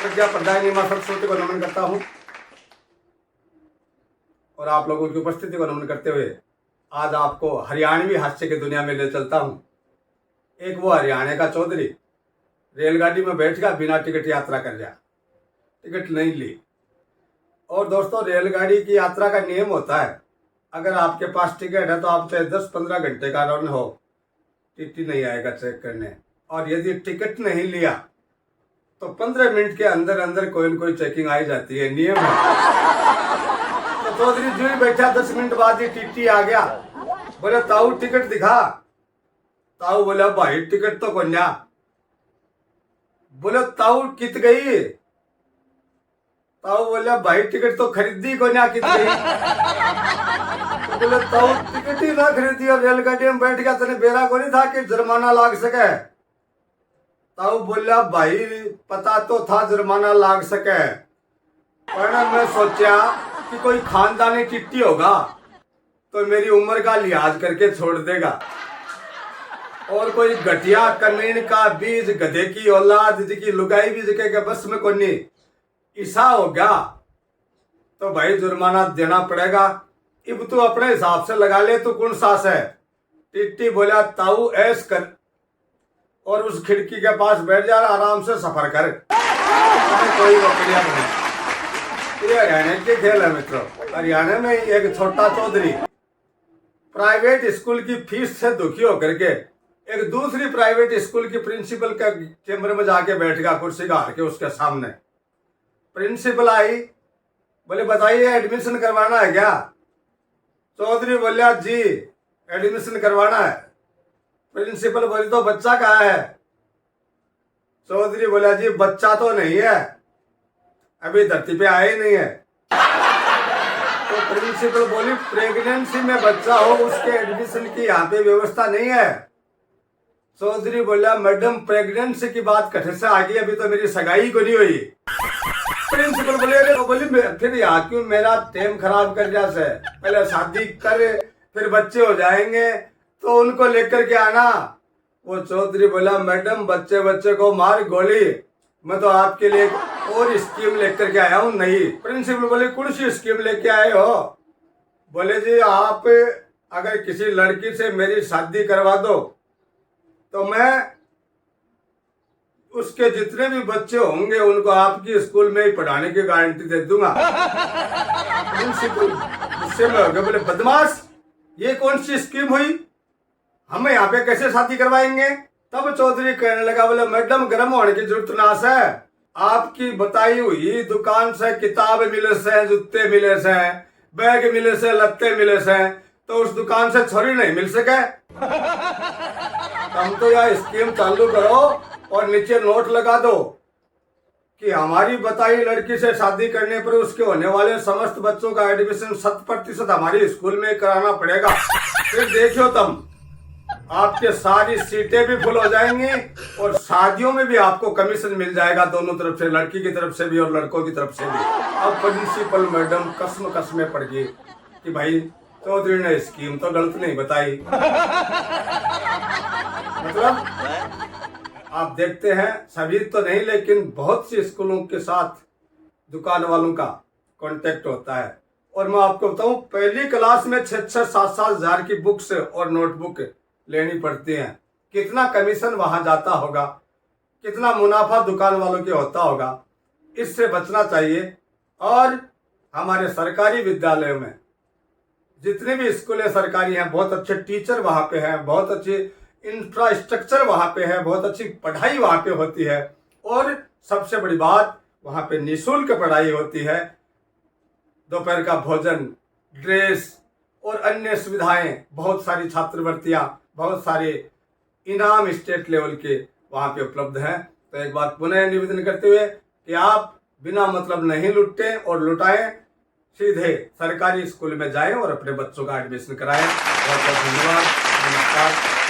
प्रज्ञा प्रदायिनी मां सरस्वती को नमन करता हूँ और आप लोगों की उपस्थिति को नमन करते हुए आज आपको हरियाणवी हास्य की दुनिया में ले चलता हूँ। एक वो हरियाणा का चौधरी रेलगाड़ी में बैठ गया, बिना टिकट यात्रा कर गया, टिकट नहीं ली। और दोस्तों, रेलगाड़ी की यात्रा का नियम होता है, अगर आपके पास टिकट है तो आप चाहे 10-15 घंटे का रन हो, टीटी नहीं आएगा चेक करने। और यदि टिकट नहीं लिया तो 15 मिनट के अंदर अंदर कोई न कोई चेकिंग आई जाती है, नियम है। तो चौधरी जो ही बैठा, 10 मिनट बाद ही टीटी आ गया। बोले ताऊ टिकट दिखा। ताऊ बोला भाई टिकट तो कोन्या। बोले ताऊ कित गई। ताऊ बोला भाई टिकट तो खरीदी कोन्या, कित गई। तो बोले ताऊ टिकट ही ना खरीदी और रेलगाड़ी में बैठ गया, तेने बेरा को नहीं था कि जुर्माना लाग सके। ताऊ बोला भाई पता तो था जुर्माना लाग सके, पर मैं सोचा कि कोई खानदानी टिट्टी होगा तो मेरी उम्र का लिहाज करके छोड़ देगा, और कोई घटिया कमीन का बीज गधे की औलाद जिसकी लुगाई भी जिके के बस में कोनी ऐसा हो गया तो भाई जुर्माना देना पड़ेगा। अब तू अपने हिसाब से लगा ले, तू कौन सास है। टिट्टी बोला ताऊ ऐस कर और उस खिड़की के पास बैठ जा, आराम से सफर कर, कोई नौकरियां नहीं। ये हरियाणा के खेल है मित्रों। हरियाणा में एक छोटा चौधरी प्राइवेट स्कूल की फीस से दुखी होकर के एक दूसरी प्राइवेट स्कूल की प्रिंसिपल के चैम्बर में जाके बैठ गया, कुर्सी का के उसके सामने। प्रिंसिपल आई, बोले बताइए एडमिशन करवाना है क्या। चौधरी बोलिया जी एडमिशन करवाना है। प्रिंसिपल बोली तो बच्चा कहाँ है। चौधरी बोला जी बच्चा तो नहीं है, अभी धरती पे आया ही नहीं है। तो प्रिंसिपल बोली प्रेगनेंसी में बच्चा हो उसके एडमिशन की यहाँ पे व्यवस्था नहीं है। चौधरी बोला मैडम प्रेगनेंसी की बात कठे से आ गई, अभी तो मेरी सगाई को नहीं हुई। प्रिंसिपल बोले अरे बोली फिर यहाँ क्यों मेरा टाइम खराब कर दिया से, पहले शादी कर फिर बच्चे हो जाएंगे तो उनको लेकर के आना। वो चौधरी बोला मैडम बच्चे को मार गोली, मैं तो आपके लिए और स्कीम लेकर के आया हूँ। नहीं। प्रिंसिपल बोले कौन सी स्कीम लेके आए हो। बोले जी आप अगर किसी लड़की से मेरी शादी करवा दो तो मैं उसके जितने भी बच्चे होंगे उनको आपकी स्कूल में ही पढ़ाने की गारंटी दे दूंगा। प्रिंसिपल गुस्से में हो गए, बोले बदमाश ये कौन सी स्कीम हुई, हम यहाँ पे कैसे शादी करवाएंगे। तब चौधरी कहने लगा बोले मैडम गर्म होने की जरूरत ना है, आपकी बताई हुई दुकान से किताब मिले से, जूते मिले से, बैग मिले से, लत्ते मिले से, तो उस दुकान से छोरी नहीं मिल सके। हम तो यह स्कीम चालू करो और नीचे नोट लगा दो कि हमारी बताई लड़की से शादी करने पर उसके होने वाले समस्त बच्चों का एडमिशन 100% हमारी स्कूल में कराना पड़ेगा। फिर देखियो तुम आपके सारी सीटें भी फुल हो जाएंगी और शादियों में भी आपको कमीशन मिल जाएगा, दोनों तरफ से, लड़की की तरफ से भी और लड़कों की तरफ से भी। अब प्रिंसिपल मैडम कसम पड़ गई कि भाई चौधरी ने स्कीम तो गलत नहीं बताई। मतलब आप देखते हैं सभी तो नहीं लेकिन बहुत सी स्कूलों के साथ दुकान वालों का कांटेक्ट होता है। और मैं आपको बताऊं पहली क्लास में 6-7 हजार की बुक्स और नोटबुक लेनी पड़ती हैं। कितना कमीशन वहां जाता होगा, कितना मुनाफा दुकान वालों के होता होगा, इससे बचना चाहिए। और हमारे सरकारी विद्यालयों में जितने भी स्कूलें सरकारी हैं, बहुत अच्छे टीचर वहां पे हैं, बहुत अच्छी इंफ्रास्ट्रक्चर वहां पे है, बहुत अच्छी पढ़ाई वहां पे होती है, और सबसे बड़ी बात वहां पे निःशुल्क पढ़ाई होती है। दोपहर का भोजन, ड्रेस और अन्य सुविधाएं, बहुत सारी छात्रवृत्तियां, बहुत सारे इनाम स्टेट लेवल के वहां पे उपलब्ध हैं। तो एक बार पुनः निवेदन करते हुए कि आप बिना मतलब नहीं लुटें और लुटाएं, सीधे सरकारी स्कूल में जाएं और अपने बच्चों का एडमिशन कराएं। बहुत बहुत धन्यवाद। नमस्कार।